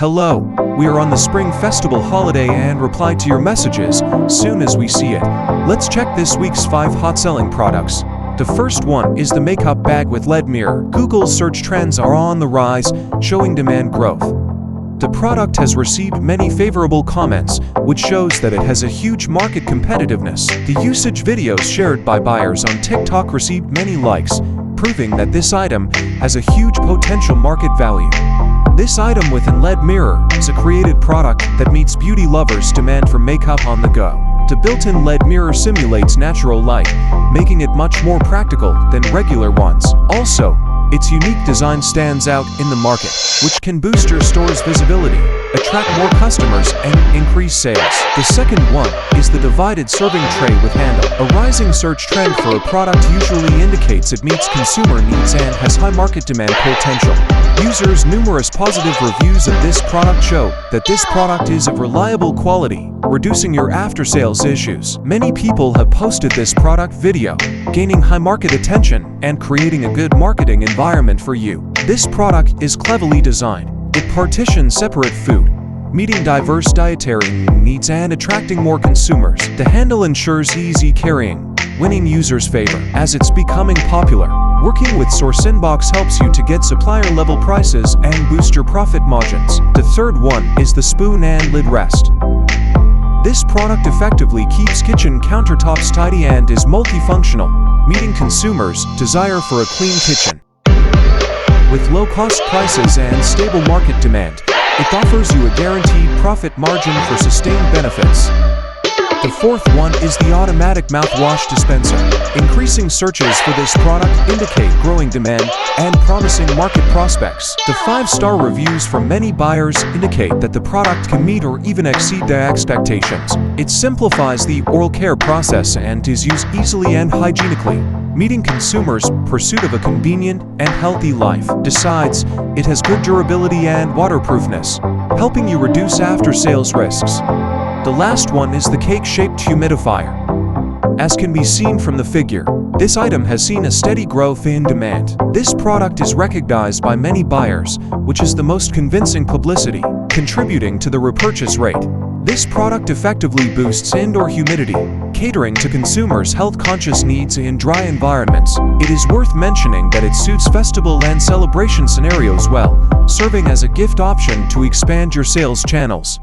Hello, we are on the Spring Festival holiday and reply to your messages soon as we see it. Let's check this week's 5 hot-selling products. The first one is the makeup bag with LED mirror. Google's search trends are on the rise, showing demand growth. The product has received many favorable comments, which shows that it has a huge market competitiveness. The usage videos shared by buyers on TikTok received many likes, proving that this item has a huge potential market value. This item with an LED mirror is a created product that meets beauty lovers' demand for makeup on the go. The built-in LED mirror simulates natural light, making it much more practical than regular ones. Also, its unique design stands out in the market, which can boost your store's visibility, attract more customers, and increase sales. The second one is the divided serving tray with handle. A rising search trend for a product usually indicates it meets consumer needs and has high market demand potential. Users' numerous positive reviews of this product show that this product is of reliable quality, reducing your after-sales issues. Many people have posted this product video, gaining high market attention and creating a good marketing environment for you. This product is cleverly designed. It partitions separate food, meeting diverse dietary needs and attracting more consumers. The handle ensures easy carrying, winning users' favor as it's becoming popular. Working with SourcinBox helps you to get supplier-level prices and boost your profit margins. The third one is the spoon and lid rest. This product effectively keeps kitchen countertops tidy and is multifunctional, meeting consumers' desire for a clean kitchen. With low-cost prices and stable market demand, it offers you a guaranteed profit margin for sustained benefits. The fourth one is the automatic mouthwash dispenser. Increasing searches for this product indicate growing demand and promising market prospects. The 5-star reviews from many buyers indicate that the product can meet or even exceed their expectations. It simplifies the oral care process and is used easily and hygienically, meeting consumers' pursuit of a convenient and healthy life. Besides, it has good durability and waterproofness, helping you reduce after-sales risks. The last one is the cake-shaped humidifier. As can be seen from the figure, this item has seen a steady growth in demand. This product is recognized by many buyers, which is the most convincing publicity, contributing to the repurchase rate. This product effectively boosts indoor humidity, catering to consumers' health-conscious needs in dry environments. It is worth mentioning that it suits festival and celebration scenarios well, serving as a gift option to expand your sales channels.